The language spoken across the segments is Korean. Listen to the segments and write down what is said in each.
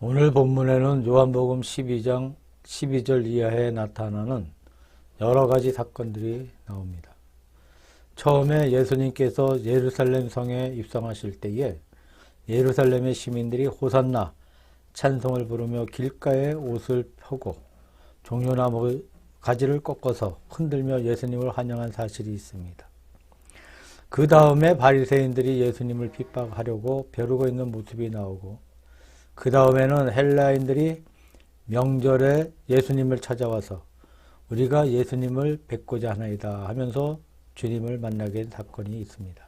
오늘 본문에는 요한복음 12장 12절 이하에 나타나는 여러 가지 사건들이 나옵니다. 처음에 예수님께서 예루살렘 성에 입성하실 때에 예루살렘의 시민들이 호산나 찬송을 부르며 길가에 옷을 펴고 종려나무 가지를 꺾어서 흔들며 예수님을 환영한 사실이 있습니다. 그 다음에 바리새인들이 예수님을 핍박하려고 벼르고 있는 모습이 나오고, 그 다음에는 헬라인들이 명절에 예수님을 찾아와서 우리가 예수님을 뵙고자 하나이다 하면서 주님을 만나게 된 사건이 있습니다.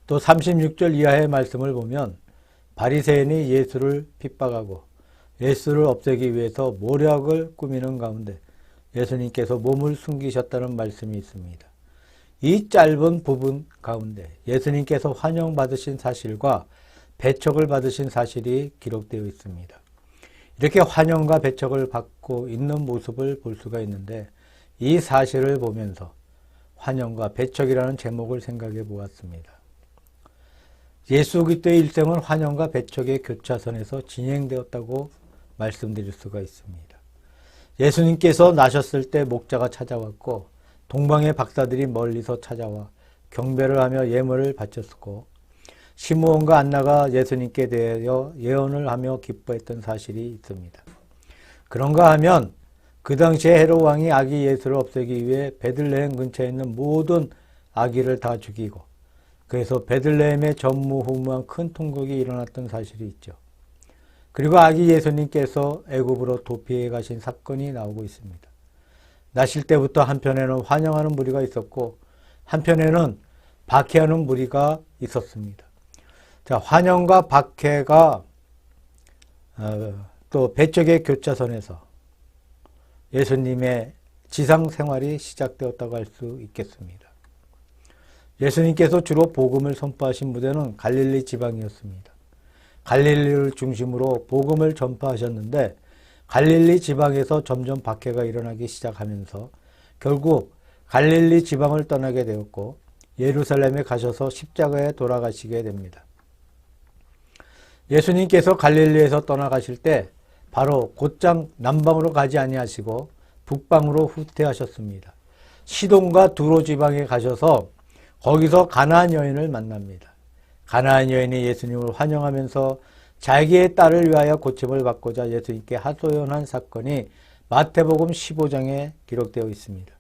또 36절 이하의 말씀을 보면 바리새인이 예수를 핍박하고 예수를 없애기 위해서 모략을 꾸미는 가운데 예수님께서 몸을 숨기셨다는 말씀이 있습니다. 이 짧은 부분 가운데 예수님께서 환영받으신 사실과 배척을 받으신 사실이 기록되어 있습니다. 이렇게 환영과 배척을 받고 있는 모습을 볼 수가 있는데, 이 사실을 보면서 환영과 배척이라는 제목을 생각해 보았습니다. 예수 그리스도의 일생은 환영과 배척의 교차선에서 진행되었다고 말씀드릴 수가 있습니다. 예수님께서 나셨을 때 목자가 찾아왔고 동방의 박사들이 멀리서 찾아와 경배를 하며 예물을 바쳤고, 시므온과 안나가 예수님께 대하여 예언을 하며 기뻐했던 사실이 있습니다. 그런가 하면 그 당시에 헤롯 왕이 아기 예수를 없애기 위해 베들레헴 근처에 있는 모든 아기를 다 죽이고, 그래서 베들레헴에 전무후무한 큰 통곡이 일어났던 사실이 있죠. 그리고 아기 예수님께서 애굽으로 도피해 가신 사건이 나오고 있습니다. 나실 때부터 한편에는 환영하는 무리가 있었고 한편에는 박해하는 무리가 있었습니다. 자, 환영과 박해가 또 배척의 교차선에서 예수님의 지상 생활이 시작되었다고 할 수 있겠습니다. 예수님께서 주로 복음을 선포하신 무대는 갈릴리 지방이었습니다. 갈릴리를 중심으로 복음을 전파하셨는데 갈릴리 지방에서 점점 박해가 일어나기 시작하면서 결국 갈릴리 지방을 떠나게 되었고 예루살렘에 가셔서 십자가에 돌아가시게 됩니다. 예수님께서 갈릴리에서 떠나가실 때 바로 곧장 남방으로 가지 아니하시고 북방으로 후퇴하셨습니다. 시돈과 두로 지방에 가셔서 거기서 가나안 여인을 만납니다. 가나안 여인이 예수님을 환영하면서 자기의 딸을 위하여 고침을 받고자 예수님께 하소연한 사건이 마태복음 15장에 기록되어 있습니다.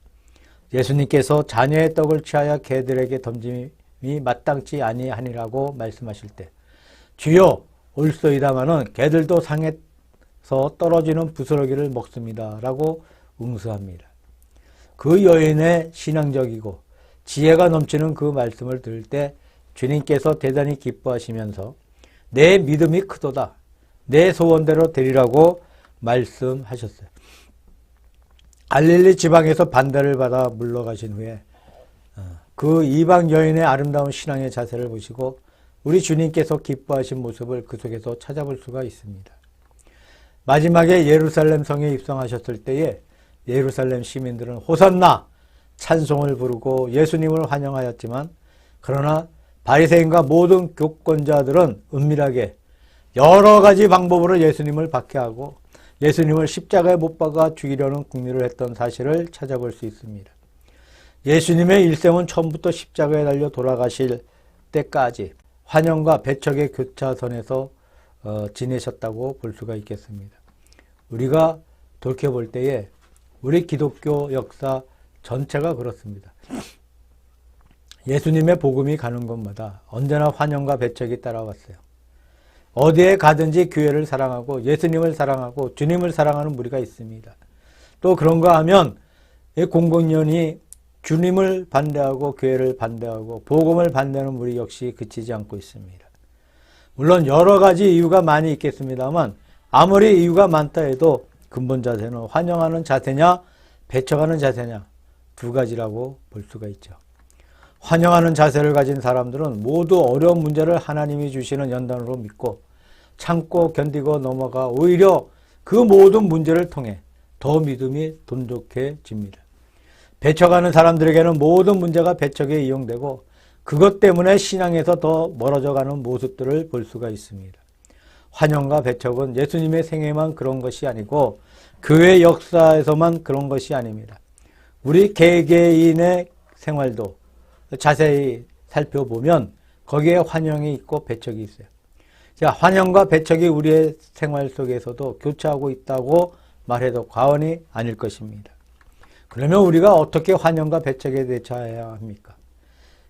예수님께서 자녀의 떡을 취하여 개들에게 던짐이 마땅치 아니하니라고 말씀하실 때 주여 올소이다마는 개들도 상에서 떨어지는 부스러기를 먹습니다 라고 응수합니다. 그 여인의 신앙적이고 지혜가 넘치는 그 말씀을 들을 때 주님께서 대단히 기뻐하시면서 내 믿음이 크도다, 내 소원대로 되리라고 말씀하셨어요. 갈릴리 지방에서 반대를 받아 물러가신 후에 그 이방 여인의 아름다운 신앙의 자세를 보시고 우리 주님께서 기뻐하신 모습을 그 속에서 찾아볼 수가 있습니다. 마지막에 예루살렘 성에 입성하셨을 때에 예루살렘 시민들은 호산나 찬송을 부르고 예수님을 환영하였지만, 그러나 바리새인과 모든 교권자들은 은밀하게 여러 가지 방법으로 예수님을 박해하고 예수님을 십자가에 못 박아 죽이려는 궁리를 했던 사실을 찾아볼 수 있습니다. 예수님의 일생은 처음부터 십자가에 달려 돌아가실 때까지 환영과 배척의 교차선에서 지내셨다고 볼 수가 있겠습니다. 우리가 돌이켜볼 때에 우리 기독교 역사 전체가 그렇습니다. 예수님의 복음이 가는 곳마다 언제나 환영과 배척이 따라왔어요. 어디에 가든지 교회를 사랑하고 예수님을 사랑하고 주님을 사랑하는 무리가 있습니다. 또 그런가 하면 공공연히 주님을 반대하고 교회를 반대하고 복음을 반대하는 무리 역시 그치지 않고 있습니다. 물론 여러 가지 이유가 많이 있겠습니다만 아무리 이유가 많다 해도 근본 자세는 환영하는 자세냐 배척하는 자세냐 두 가지라고 볼 수가 있죠. 환영하는 자세를 가진 사람들은 모두 어려운 문제를 하나님이 주시는 연단으로 믿고 참고 견디고 넘어가 오히려 그 모든 문제를 통해 더 믿음이 돈독해집니다. 배척하는 사람들에게는 모든 문제가 배척에 이용되고 그것 때문에 신앙에서 더 멀어져 가는 모습들을 볼 수가 있습니다. 환영과 배척은 예수님의 생애만 그런 것이 아니고 교회 역사에서만 그런 것이 아닙니다. 우리 개개인의 생활도 자세히 살펴보면 거기에 환영이 있고 배척이 있어요. 자, 환영과 배척이 우리의 생활 속에서도 교차하고 있다고 말해도 과언이 아닐 것입니다. 그러면 우리가 어떻게 환영과 배척에 대처해야 합니까?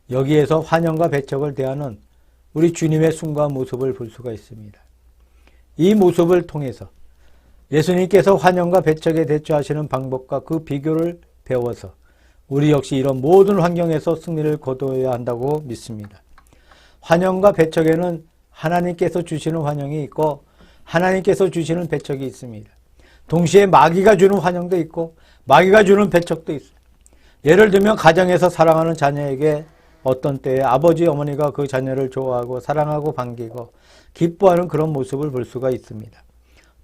여기에서 환영과 배척을 대하는 우리 주님의 숨과 모습을 볼 수가 있습니다. 이 모습을 통해서 예수님께서 환영과 배척에 대처하시는 방법과 그 비교를 배워서 우리 역시 이런 모든 환경에서 승리를 거둬야 한다고 믿습니다. 환영과 배척에는 하나님께서 주시는 환영이 있고 하나님께서 주시는 배척이 있습니다. 동시에 마귀가 주는 환영도 있고 마귀가 주는 배척도 있어요. 예를 들면 가정에서 사랑하는 자녀에게 어떤 때에 아버지 어머니가 그 자녀를 좋아하고 사랑하고 반기고 기뻐하는 그런 모습을 볼 수가 있습니다.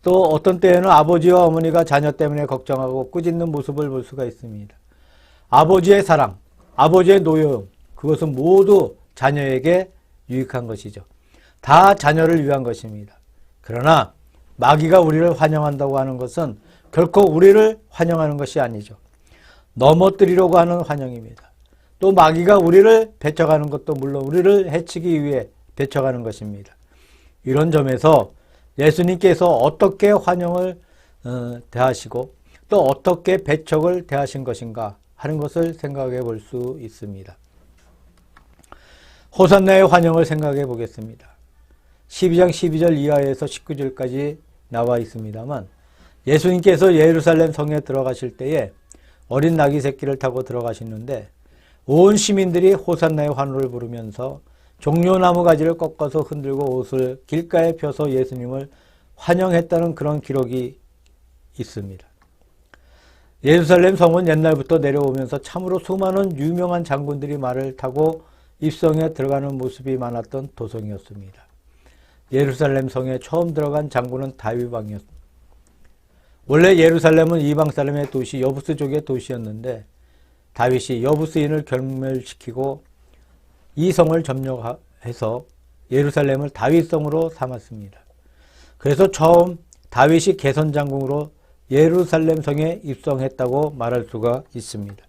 또 어떤 때에는 아버지와 어머니가 자녀 때문에 걱정하고 꾸짖는 모습을 볼 수가 있습니다. 아버지의 사랑, 아버지의 노여움, 그것은 모두 자녀에게 유익한 것이죠. 다 자녀를 위한 것입니다. 그러나 마귀가 우리를 환영한다고 하는 것은 결코 우리를 환영하는 것이 아니죠. 넘어뜨리려고 하는 환영입니다. 또 마귀가 우리를 배척하는 것도 물론 우리를 해치기 위해 배척하는 것입니다. 이런 점에서 예수님께서 어떻게 환영을 대하시고 또 어떻게 배척을 대하신 것인가 하는 것을 생각해 볼 수 있습니다. 호산나의 환영을 생각해 보겠습니다. 12장 12절 이하에서 19절까지 나와 있습니다만 예수님께서 예루살렘 성에 들어가실 때에 어린 나귀 새끼를 타고 들어가시는데 온 시민들이 호산나의 환호를 부르면서 종려나무 가지를 꺾어서 흔들고 옷을 길가에 펴서 예수님을 환영했다는 그런 기록이 있습니다. 예루살렘 성은 옛날부터 내려오면서 참으로 수많은 유명한 장군들이 말을 타고 입성에 들어가는 모습이 많았던 도성이었습니다. 예루살렘 성에 처음 들어간 장군은 다윗 왕이었습니다. 원래 예루살렘은 이방 사람의 도시 여부스족의 도시였는데 다윗이 여부스인을 결멸시키고 이 성을 점령해서 예루살렘을 다윗성으로 삼았습니다. 그래서 처음 다윗이 개선장군으로 예루살렘 성에 입성했다고 말할 수가 있습니다.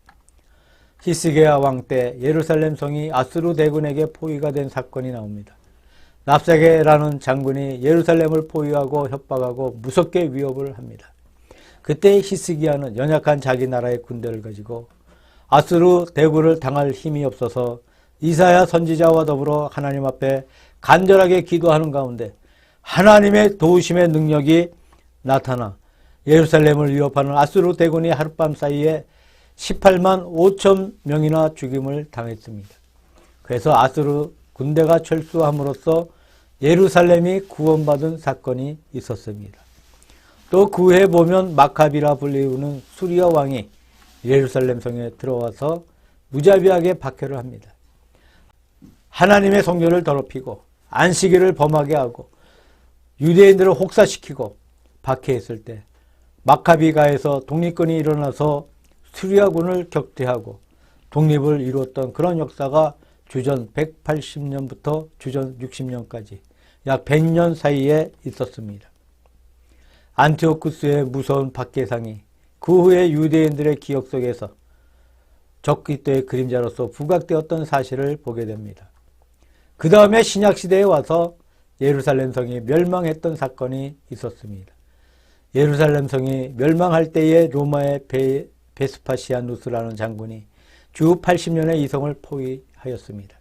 히스기야 왕 때 예루살렘 성이 아수르 대군에게 포위가 된 사건이 나옵니다. 랍사게라는 장군이 예루살렘을 포위하고 협박하고 무섭게 위협을 합니다. 그때 히스기야는 연약한 자기 나라의 군대를 가지고 아수르 대군을 당할 힘이 없어서 이사야 선지자와 더불어 하나님 앞에 간절하게 기도하는 가운데 하나님의 도우심의 능력이 나타나 예루살렘을 위협하는 아수르 대군이 하룻밤 사이에 18만 5천 명이나 죽임을 당했습니다. 그래서 아수르 군대가 철수함으로써 예루살렘이 구원받은 사건이 있었습니다. 또 그 후에 보면 마카비라 불리우는 수리아 왕이 예루살렘 성에 들어와서 무자비하게 박해를 합니다. 하나님의 성전을 더럽히고 안식일을 범하게 하고 유대인들을 혹사시키고 박해했을 때 마카비가에서 독립군이 일어나서 수리아군을 격퇴하고 독립을 이루었던 그런 역사가 주전 180년부터 주전 60년까지 약 100년 사이에 있었습니다. 안티오쿠스의 무서운 박해상이 그 후에 유대인들의 기억 속에서 적그리스도의 그림자로서 부각되었던 사실을 보게 됩니다. 그 다음에 신약시대에 와서 예루살렘 성이 멸망했던 사건이 있었습니다. 예루살렘 성이 멸망할 때에 로마의 베스파시아누스라는 장군이 주 80년에 이 성을 포위하였습니다.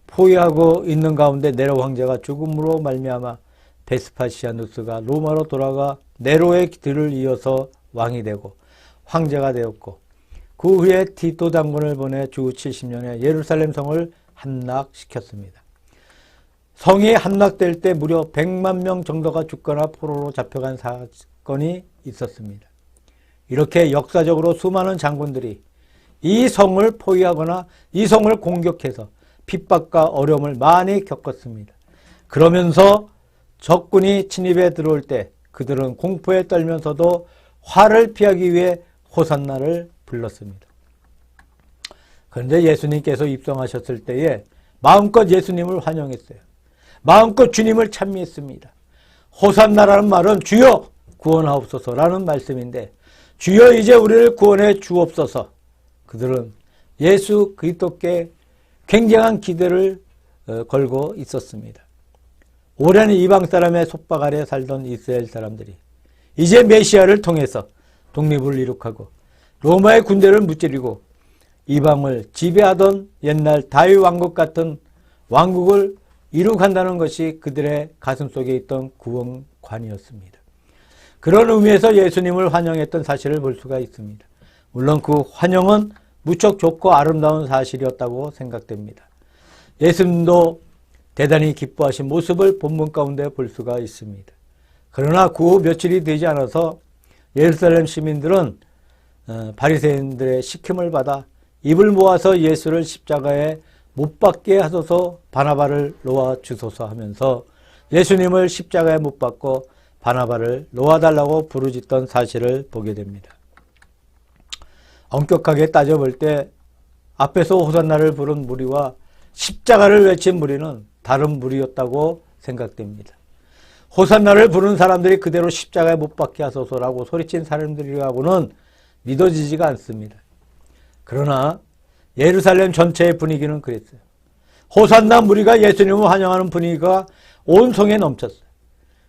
포위하고 있는 가운데 네로 황제가 죽음으로 말미암아 베스파시아누스가 로마로 돌아가 네로의 뒤를 이어서 왕이 되고 황제가 되었고 그 후에 티토 장군을 보내 주 70년에 예루살렘 성을 함락시켰습니다. 성이 함락될 때 무려 100만 명 정도가 죽거나 포로로 잡혀간 사건이 있었습니다. 이렇게 역사적으로 수많은 장군들이 이 성을 포위하거나 이 성을 공격해서 핍박과 어려움을 많이 겪었습니다. 그러면서 적군이 침입해 들어올 때 그들은 공포에 떨면서도 화를 피하기 위해 호산나를 불렀습니다. 그런데 예수님께서 입성하셨을 때에 마음껏 예수님을 환영했어요. 마음껏 주님을 찬미했습니다. 호산나라는 말은 주여 구원하옵소서라는 말씀인데, 주여 이제 우리를 구원해 주옵소서. 그들은 예수 그리스도께 굉장한 기대를 걸고 있었습니다. 오랜 이방 사람의 속박 아래 살던 이스라엘 사람들이 이제 메시아를 통해서 독립을 이룩하고 로마의 군대를 무찌르고 이방을 지배하던 옛날 다윗 왕국 같은 왕국을 이룩한다는 것이 그들의 가슴속에 있던 구원관이었습니다. 그런 의미에서 예수님을 환영했던 사실을 볼 수가 있습니다. 물론 그 환영은 무척 좋고 아름다운 사실이었다고 생각됩니다. 예수님도 대단히 기뻐하신 모습을 본문 가운데 볼 수가 있습니다. 그러나 그 후 며칠이 되지 않아서 예루살렘 시민들은 바리새인들의 시킴을 받아 입을 모아서 예수를 십자가에 못 박게 하소서, 바나바를 놓아 주소서 하면서 예수님을 십자가에 못 박고 바나바를 놓아달라고 부르짖던 사실을 보게 됩니다. 엄격하게 따져볼 때 앞에서 호산나를 부른 무리와 십자가를 외친 무리는 다른 무리였다고 생각됩니다. 호산나를 부른 사람들이 그대로 십자가에 못 박게 하소서라고 소리친 사람들이라고는 믿어지지가 않습니다. 그러나 예루살렘 전체의 분위기는 그랬어요. 호산나 무리가 예수님을 환영하는 분위기가 온 성에 넘쳤어요.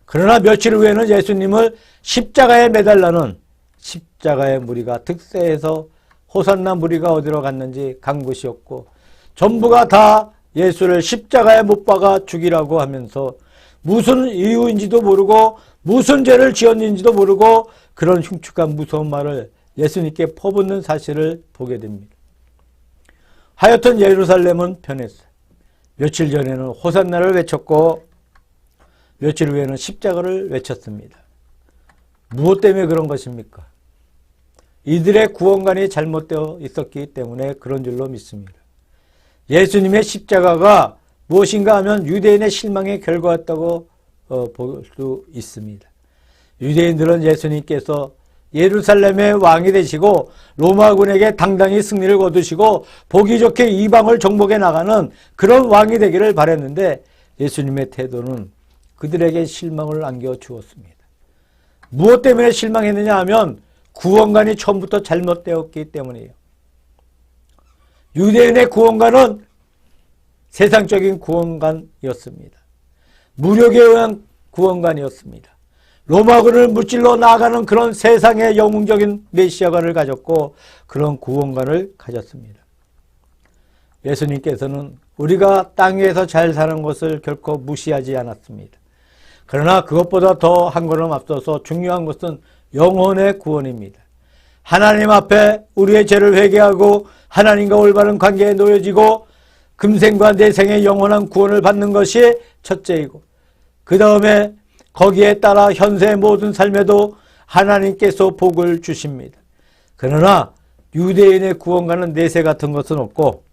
그러나 며칠 후에는 예수님을 십자가에 매달라는 십자가의 무리가 득세해서 호산나 무리가 어디로 갔는지 간 곳이었고, 전부가 다 예수를 십자가에 못 박아 죽이라고 하면서 무슨 이유인지도 모르고 무슨 죄를 지었는지도 모르고 그런 흉측한 무서운 말을 예수님께 퍼붓는 사실을 보게 됩니다. 하여튼 예루살렘은 변했어요. 며칠 전에는 호산나를 외쳤고 며칠 후에는 십자가를 외쳤습니다. 무엇 때문에 그런 것입니까? 이들의 구원관이 잘못되어 있었기 때문에 그런 줄로 믿습니다. 예수님의 십자가가 무엇인가 하면 유대인의 실망의 결과였다고 볼 수 있습니다. 유대인들은 예수님께서 예루살렘의 왕이 되시고 로마군에게 당당히 승리를 거두시고 보기 좋게 이방을 정복해 나가는 그런 왕이 되기를 바랬는데 예수님의 태도는 그들에게 실망을 안겨주었습니다. 무엇 때문에 실망했느냐 하면 구원관이 처음부터 잘못되었기 때문이에요. 유대인의 구원관은 세상적인 구원관이었습니다. 무력에 의한 구원관이었습니다. 로마군을 무찔러 나아가는 그런 세상의 영웅적인 메시아관을 가졌고 그런 구원관을 가졌습니다. 예수님께서는 우리가 땅 위에서 잘 사는 것을 결코 무시하지 않았습니다. 그러나 그것보다 더 한 걸음 앞서서 중요한 것은 영혼의 구원입니다. 하나님 앞에 우리의 죄를 회개하고 하나님과 올바른 관계에 놓여지고 금생과 내생의 영원한 구원을 받는 것이 첫째이고, 그 다음에 거기에 따라 현세의 모든 삶에도 하나님께서 복을 주십니다. 그러나 유대인의 구원과는 내세 같은 것은 없고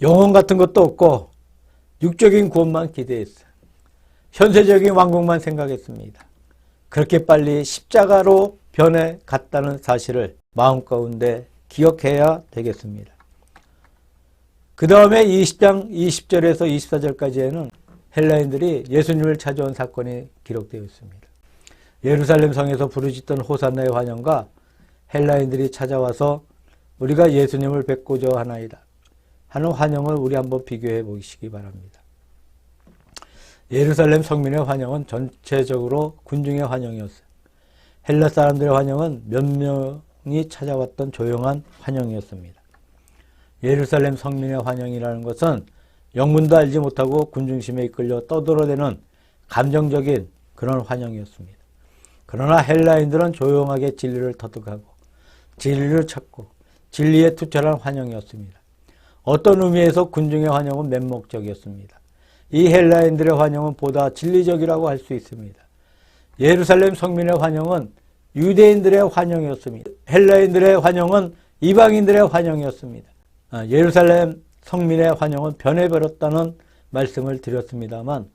영혼 같은 것도 없고 육적인 구원만 기대했어요. 현세적인 왕국만 생각했습니다. 그렇게 빨리 십자가로 변해 갔다는 사실을 마음 가운데 기억해야 되겠습니다. 그 다음에 20장 20절에서 24절까지에는 헬라인들이 예수님을 찾아온 사건이 기록되어 있습니다. 예루살렘 성에서 부르짖던 호산나의 환영과 헬라인들이 찾아와서 우리가 예수님을 뵙고자 하나이다 하는 환영을 우리 한번 비교해 보시기 바랍니다. 예루살렘 성민의 환영은 전체적으로 군중의 환영이었어요. 헬라 사람들의 환영은 몇 명이 찾아왔던 조용한 환영이었습니다. 예루살렘 성민의 환영이라는 것은 영문도 알지 못하고 군중심에 이끌려 떠들어대는 감정적인 그런 환영이었습니다. 그러나 헬라인들은 조용하게 진리를 터득하고 진리를 찾고 진리에 투철한 환영이었습니다. 어떤 의미에서 군중의 환영은 맹목적이었습니다. 이 헬라인들의 환영은 보다 진리적이라고 할 수 있습니다. 예루살렘 성민의 환영은 유대인들의 환영이었습니다. 헬라인들의 환영은 이방인들의 환영이었습니다. 예루살렘 성민의 환영은 변해버렸다는 말씀을 드렸습니다만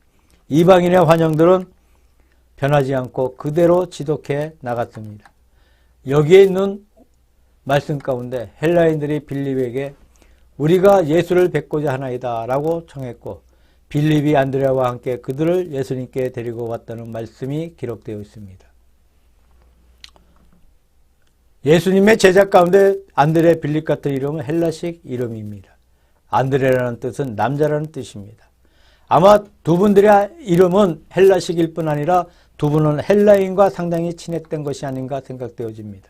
이방인의 환영들은 변하지 않고 그대로 지독해 나갔습니다. 여기에 있는 말씀 가운데 헬라인들이 빌립에게 우리가 예수를 뵙고자 하나이다 라고 청했고, 빌립이 안드레와 함께 그들을 예수님께 데리고 왔다는 말씀이 기록되어 있습니다. 예수님의 제자 가운데 안드레, 빌립 같은 이름은 헬라식 이름입니다. 안드레라는 뜻은 남자라는 뜻입니다. 아마 두 분들의 이름은 헬라식일 뿐 아니라 두 분은 헬라인과 상당히 친했던 것이 아닌가 생각되어집니다.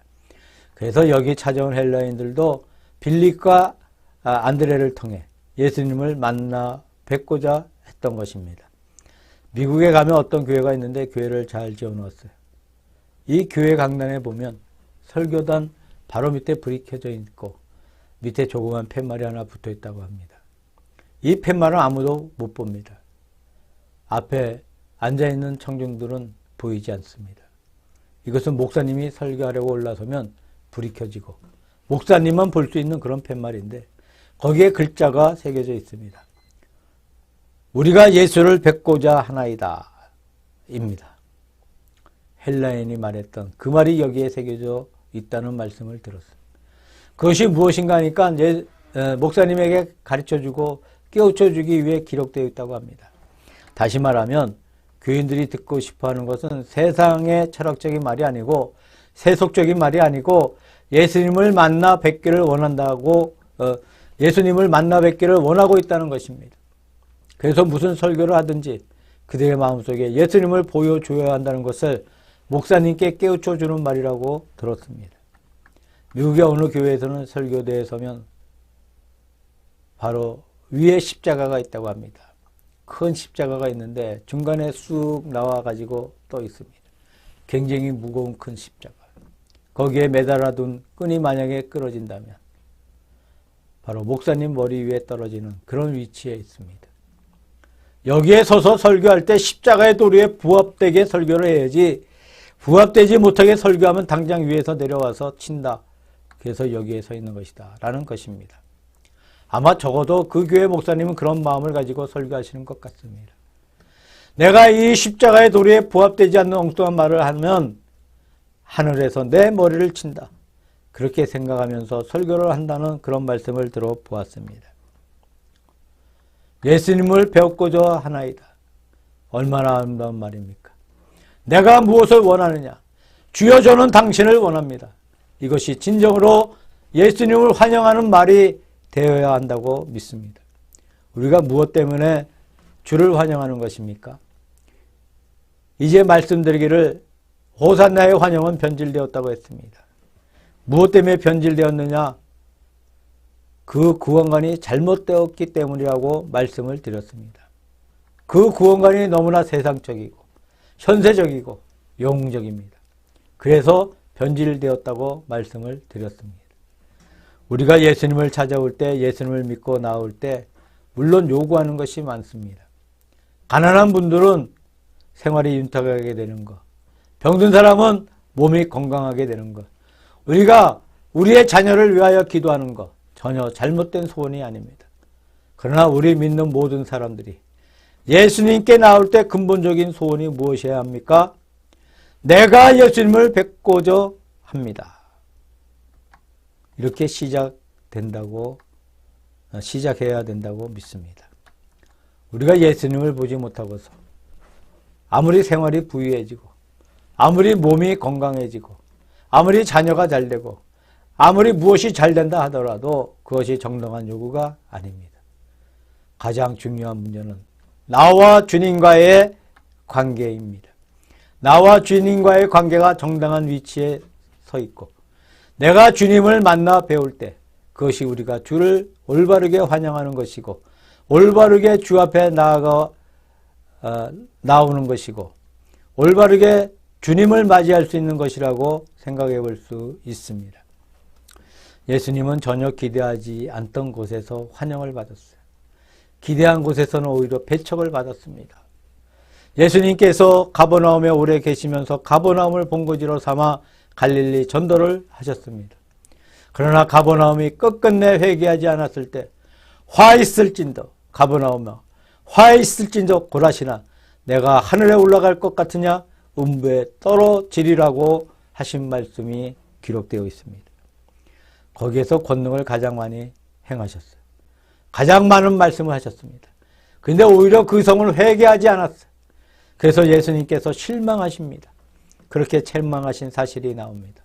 그래서 여기 찾아온 헬라인들도 빌립과 안드레를 통해 예수님을 만나 뵙고자 했던 것입니다. 미국에 가면 어떤 교회가 있는데 교회를 잘 지어놓았어요. 이 교회 강단에 보면 설교단 바로 밑에 불이 켜져 있고 밑에 조그만 팻말이 하나 붙어 있다고 합니다. 이 팻말은 아무도 못 봅니다. 앞에 앉아있는 청중들은 보이지 않습니다. 이것은 목사님이 설교하려고 올라서면 불이 켜지고 목사님만 볼 수 있는 그런 팻말인데 거기에 글자가 새겨져 있습니다. 우리가 예수를 뵙고자 하나이다 입니다. 헬라인이 말했던 그 말이 여기에 새겨져 있다는 말씀을 들었습니다. 그것이 무엇인가 하니까 목사님에게 가르쳐주고 깨우쳐주기 위해 기록되어 있다고 합니다. 다시 말하면 교인들이 듣고 싶어하는 것은 세상의 철학적인 말이 아니고 세속적인 말이 아니고 예수님을 만나 뵙기를 원한다고 예수님을 만나 뵙기를 원하고 있다는 것입니다. 그래서 무슨 설교를 하든지 그들의 마음속에 예수님을 보여줘야 한다는 것을 목사님께 깨우쳐주는 말이라고 들었습니다. 미국의 어느 교회에서는 설교대에 서면 바로 위에 십자가가 있다고 합니다. 큰 십자가가 있는데 중간에 쑥 나와가지고 떠 있습니다. 굉장히 무거운 큰 십자가. 거기에 매달아둔 끈이 만약에 끊어진다면 바로 목사님 머리 위에 떨어지는 그런 위치에 있습니다. 여기에 서서 설교할 때 십자가의 도리에 부합되게 설교를 해야지 부합되지 못하게 설교하면 당장 위에서 내려와서 친다. 그래서 여기에 서 있는 것이다 라는 것입니다. 아마 적어도 그 교회 목사님은 그런 마음을 가지고 설교하시는 것 같습니다. 내가 이 십자가의 도리에 부합되지 않는 엉뚱한 말을 하면 하늘에서 내 머리를 친다. 그렇게 생각하면서 설교를 한다는 그런 말씀을 들어보았습니다. 예수님을 배웠고자 하나이다. 얼마나 아름다운 말입니까? 내가 무엇을 원하느냐? 주여 저는 당신을 원합니다. 이것이 진정으로 예수님을 환영하는 말이 되어야 한다고 믿습니다. 우리가 무엇 때문에 주를 환영하는 것입니까? 이제 말씀드리기를 호산나의 환영은 변질되었다고 했습니다. 무엇 때문에 변질되었느냐? 그 구원관이 잘못되었기 때문이라고 말씀을 드렸습니다. 그 구원관이 너무나 세상적이고 현세적이고 영웅적입니다. 그래서 변질되었다고 말씀을 드렸습니다. 우리가 예수님을 찾아올 때, 예수님을 믿고 나올 때 물론 요구하는 것이 많습니다. 가난한 분들은 생활이 윤택하게 되는 것, 병든 사람은 몸이 건강하게 되는 것, 우리가 우리의 자녀를 위하여 기도하는 것, 전혀 잘못된 소원이 아닙니다. 그러나 우리 믿는 모든 사람들이 예수님께 나올 때 근본적인 소원이 무엇이어야 합니까? 내가 예수님을 뵙고자 합니다. 이렇게 시작해야 된다고 믿습니다. 우리가 예수님을 보지 못하고서 아무리 생활이 부유해지고 아무리 몸이 건강해지고 아무리 자녀가 잘되고 아무리 무엇이 잘된다 하더라도 그것이 정당한 요구가 아닙니다. 가장 중요한 문제는 나와 주님과의 관계입니다. 나와 주님과의 관계가 정당한 위치에 서 있고 내가 주님을 만나 배울 때 그것이 우리가 주를 올바르게 환영하는 것이고 올바르게 주 앞에 나오는 것이고 올바르게 주님을 맞이할 수 있는 것이라고 생각해 볼 수 있습니다. 예수님은 전혀 기대하지 않던 곳에서 환영을 받았어요. 기대한 곳에서는 오히려 배척을 받았습니다. 예수님께서 가버나움에 오래 계시면서 가버나움을 본거지로 삼아 갈릴리 전도를 하셨습니다. 그러나 가버나움이 끝끝내 회개하지 않았을 때 화 있을진도 가버나움아 화 있을진도 고라시나 내가 하늘에 올라갈 것 같으냐 음부에 떨어지리라고 하신 말씀이 기록되어 있습니다. 거기에서 권능을 가장 많이 행하셨어요. 가장 많은 말씀을 하셨습니다. 근데 오히려 그 성을 회개하지 않았어요. 그래서 예수님께서 실망하십니다. 그렇게 실망하신 사실이 나옵니다.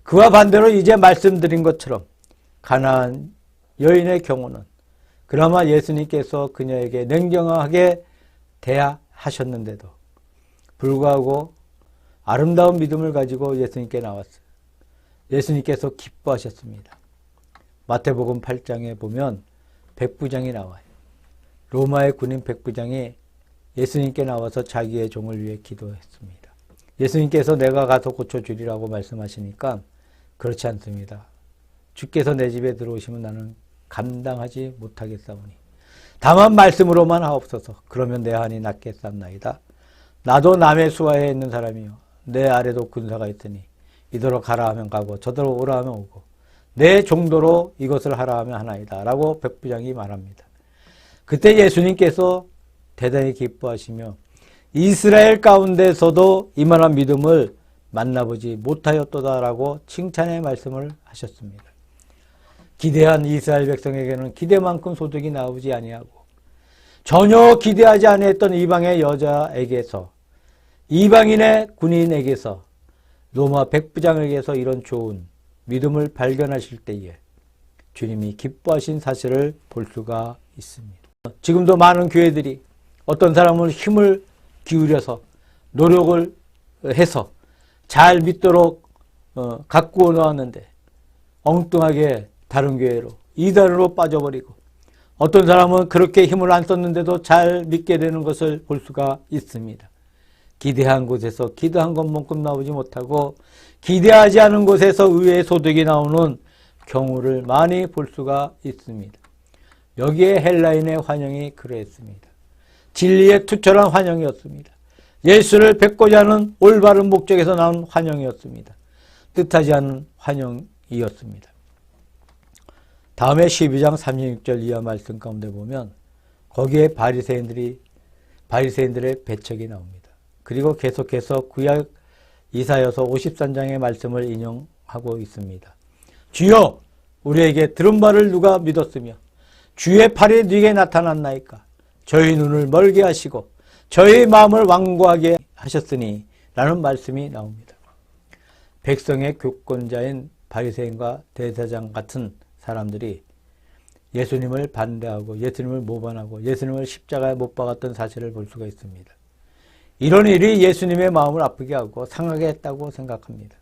그와 반대로 이제 말씀드린 것처럼 가나안 여인의 경우는 그나마 예수님께서 그녀에게 냉정하게 대하셨는데도 불구하고 아름다운 믿음을 가지고 예수님께 나왔어요. 예수님께서 기뻐하셨습니다. 마태복음 8장에 보면 백부장이 나와요. 로마의 군인 백부장이 예수님께 나와서 자기의 종을 위해 기도했습니다. 예수님께서 내가 가서 고쳐주리라고 말씀하시니까 그렇지 않습니다. 주께서 내 집에 들어오시면 나는 감당하지 못하겠사오니 다만 말씀으로만 하옵소서. 그러면 내 한이 낫겠사옵나이다. 나도 남의 수하에 있는 사람이요 내 아래도 군사가 있으니 이더러 가라 하면 가고 저더러 오라 하면 오고 내 정도로 이것을 하라 하면 하나이다 라고 백부장이 말합니다. 그때 예수님께서 대단히 기뻐하시며 이스라엘 가운데서도 이만한 믿음을 만나보지 못하였도다라고 칭찬의 말씀을 하셨습니다. 기대한 이스라엘 백성에게는 기대만큼 소득이 나오지 아니하고 전혀 기대하지 아니했던 이방의 여자에게서 이방인의 군인에게서 로마 백부장에게서 이런 좋은 믿음을 발견하실 때에 주님이 기뻐하신 사실을 볼 수가 있습니다. 지금도 많은 교회들이 어떤 사람은 힘을 기울여서 노력을 해서 잘 믿도록 가꾸어 놓았는데 엉뚱하게 다른 교회로 이단으로 빠져버리고 어떤 사람은 그렇게 힘을 안 썼는데도 잘 믿게 되는 것을 볼 수가 있습니다. 기대한 곳에서 기도한 것만큼 나오지 못하고 기대하지 않은 곳에서 의외의 소득이 나오는 경우를 많이 볼 수가 있습니다. 여기에 헬라인의 환영이 그러했습니다. 진리의 투철한 환영이었습니다. 예수를 뵙고자 하는 올바른 목적에서 나온 환영이었습니다. 뜻하지 않은 환영이었습니다. 다음에 12장 36절 이하 말씀 가운데 보면 거기에 바리새인들의 배척이 나옵니다. 그리고 계속해서 구약 이사야서 53장의 말씀을 인용하고 있습니다. 주여 우리에게 들은 바를 누가 믿었으며 주의 팔이 네게 나타났나이까. 저희 눈을 멀게 하시고 저희 마음을 완고하게 하셨으니 라는 말씀이 나옵니다. 백성의 교권자인 바리새인과 대제사장 같은 사람들이 예수님을 반대하고 예수님을 모반하고 예수님을 십자가에 못 박았던 사실을 볼 수가 있습니다. 이런 일이 예수님의 마음을 아프게 하고 상하게 했다고 생각합니다.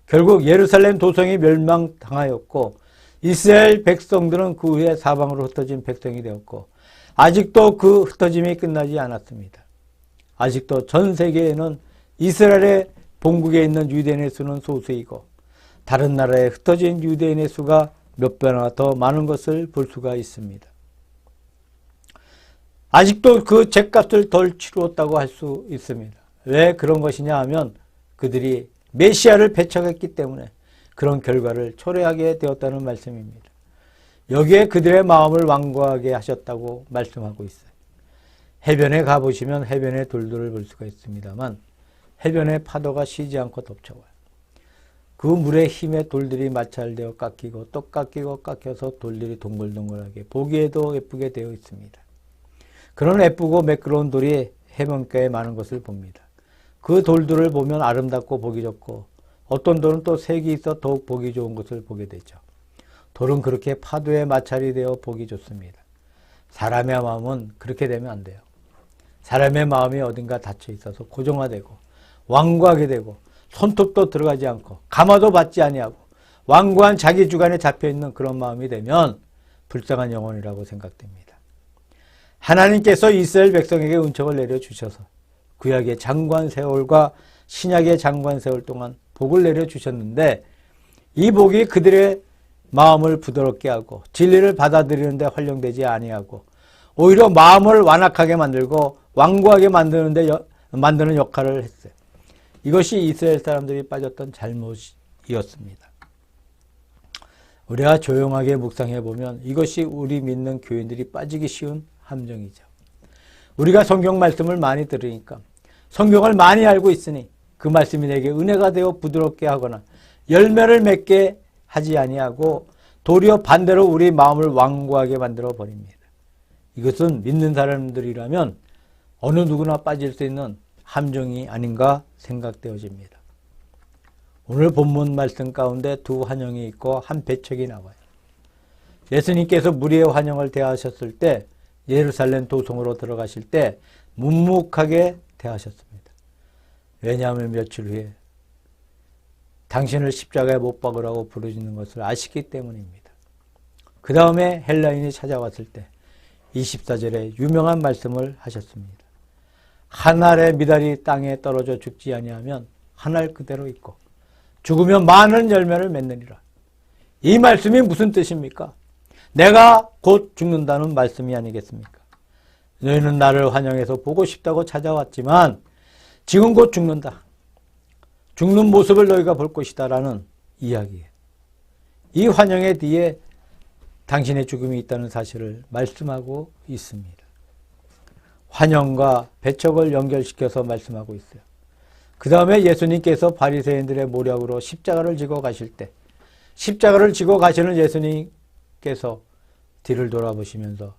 결국 예루살렘 도성이 멸망당하였고 이스라엘 백성들은 그 후에 사방으로 흩어진 백성이 되었고 아직도 그 흩어짐이 끝나지 않았습니다. 아직도 전 세계에는 이스라엘의 본국에 있는 유대인의 수는 소수이고 다른 나라에 흩어진 유대인의 수가 몇 배나 더 많은 것을 볼 수가 있습니다. 아직도 그 죗값을 덜 치루었다고 할 수 있습니다. 왜 그런 것이냐 하면 그들이 메시아를 배척했기 때문에 그런 결과를 초래하게 되었다는 말씀입니다. 여기에 그들의 마음을 완고하게 하셨다고 말씀하고 있어요. 해변에 가보시면 해변의 돌들을 볼 수가 있습니다만 해변의 파도가 쉬지 않고 덮쳐와요. 그 물의 힘에 돌들이 마찰되어 깎이고 또 깎이고 깎여서 돌들이 동글동글하게 보기에도 예쁘게 되어 있습니다. 그런 예쁘고 매끄러운 돌이 해변가에 많은 것을 봅니다. 그 돌들을 보면 아름답고 보기 좋고 어떤 돌은 또 색이 있어 더욱 보기 좋은 것을 보게 되죠. 돌은 그렇게 파도에 마찰이 되어 보기 좋습니다. 사람의 마음은 그렇게 되면 안 돼요. 사람의 마음이 어딘가 닫혀 있어서 고정화되고 완고하게 되고 손톱도 들어가지 않고 감화도 받지 아니하고 완고한 자기 주관에 잡혀있는 그런 마음이 되면 불쌍한 영혼이라고 생각됩니다. 하나님께서 이스라엘 백성에게 은총을 내려주셔서 구약의 장관 세월과 신약의 장관 세월 동안 복을 내려주셨는데 이 복이 그들의 마음을 부드럽게 하고 진리를 받아들이는데 활용되지 아니하고 오히려 마음을 완악하게 만들고 완고하게 만드는 역할을 했어요. 이것이 이스라엘 사람들이 빠졌던 잘못이었습니다. 우리가 조용하게 묵상해 보면 이것이 우리 믿는 교인들이 빠지기 쉬운 함정이죠. 우리가 성경 말씀을 많이 들으니까 성경을 많이 알고 있으니 그 말씀이 내게 은혜가 되어 부드럽게 하거나 열매를 맺게 하지 아니하고 도리어 반대로 우리 마음을 완고하게 만들어 버립니다. 이것은 믿는 사람들이라면 어느 누구나 빠질 수 있는 함정이 아닌가 생각되어집니다. 오늘 본문 말씀 가운데 두 환영이 있고 한 배척이 나와요. 예수님께서 무리의 환영을 대하셨을 때 예루살렘 도성으로 들어가실 때 묵묵하게 대하셨습니다. 왜냐하면 며칠 후에 당신을 십자가에 못 박으라고 부르짖는 것을 아시기 때문입니다. 그 다음에 헬라인이 찾아왔을 때 24절에 유명한 말씀을 하셨습니다. 한 알의 미달이 땅에 떨어져 죽지 아니하면 한 알 그대로 있고 죽으면 많은 열매를 맺느니라. 이 말씀이 무슨 뜻입니까? 내가 곧 죽는다는 말씀이 아니겠습니까? 너희는 나를 환영해서 보고 싶다고 찾아왔지만 지금 곧 죽는다. 죽는 모습을 너희가 볼 것이다 라는 이야기예요. 이 환영의 뒤에 당신의 죽음이 있다는 사실을 말씀하고 있습니다. 환영과 배척을 연결시켜서 말씀하고 있어요. 그 다음에 예수님께서 바리새인들의 모략으로 십자가를 지고 가실 때 십자가를 지고 가시는 예수님께서 뒤를 돌아보시면서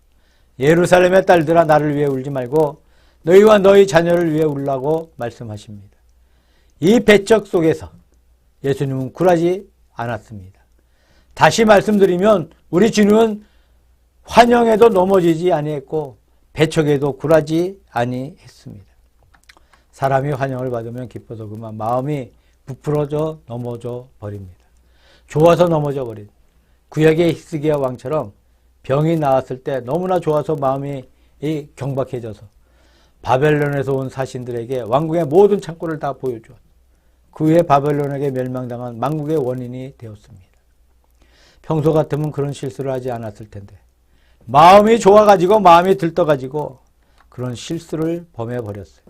예루살렘의 딸들아 나를 위해 울지 말고 너희와 너희 자녀를 위해 울라고 말씀하십니다. 이 배척 속에서 예수님은 굴하지 않았습니다. 다시 말씀드리면 우리 주님은 환영에도 넘어지지 아니했고 배척에도 굴하지 아니했습니다. 사람이 환영을 받으면 기뻐서 그만 마음이 부풀어져 넘어져 버립니다. 좋아서 넘어져 버린 구약의 히스기야 왕처럼 병이 나았을 때 너무나 좋아서 마음이 경박해져서 바벨론에서 온 사신들에게 왕국의 모든 창고를 다 보여주었고 그 후에 바벨론에게 멸망당한 만국의 원인이 되었습니다. 평소 같으면 그런 실수를 하지 않았을 텐데 마음이 좋아가지고 마음이 들떠가지고 그런 실수를 범해버렸어요.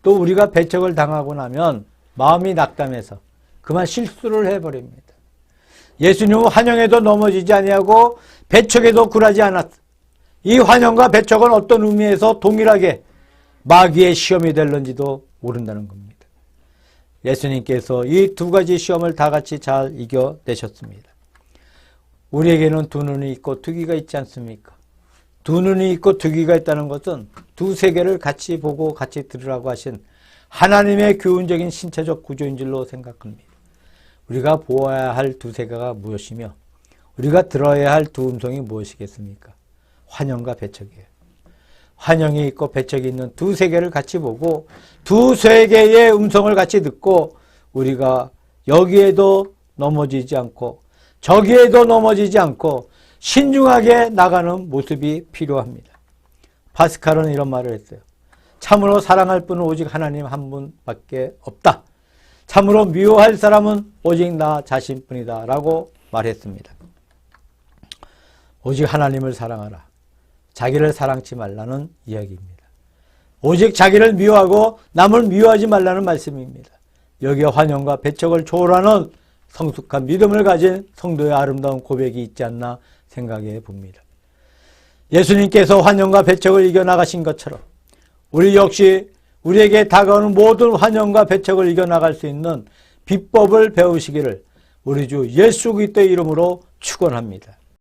또 우리가 배척을 당하고 나면 마음이 낙담해서 그만 실수를 해버립니다. 예수님은 환영에도 넘어지지 아니하고 배척에도 굴하지 않았어. 이 환영과 배척은 어떤 의미에서 동일하게 마귀의 시험이 될는지도 모른다는 겁니다. 예수님께서 이 두 가지 시험을 다 같이 잘 이겨내셨습니다. 우리에게는 두 눈이 있고 두 귀가 있지 않습니까? 두 눈이 있고 두 귀가 있다는 것은 두 세계를 같이 보고 같이 들으라고 하신 하나님의 교훈적인 신체적 구조인 줄로 생각합니다. 우리가 보아야 할 두 세계가 무엇이며 우리가 들어야 할 두 음성이 무엇이겠습니까? 환영과 배척이에요. 환영이 있고 배척이 있는 두 세계를 같이 보고 두 세계의 음성을 같이 듣고 우리가 여기에도 넘어지지 않고 저기에도 넘어지지 않고 신중하게 나가는 모습이 필요합니다. 파스칼은 이런 말을 했어요. 참으로 사랑할 분은 오직 하나님 한 분밖에 없다. 참으로 미워할 사람은 오직 나 자신뿐이다 라고 말했습니다. 오직 하나님을 사랑하라. 자기를 사랑치 말라는 이야기입니다. 오직 자기를 미워하고 남을 미워하지 말라는 말씀입니다. 여기에 환영과 배척을 초월하는 성숙한 믿음을 가진 성도의 아름다운 고백이 있지 않나 생각해 봅니다. 예수님께서 환영과 배척을 이겨나가신 것처럼 우리 역시 우리에게 다가오는 모든 환영과 배척을 이겨나갈 수 있는 비법을 배우시기를 우리 주 예수 그리스도의 이름으로 축원합니다.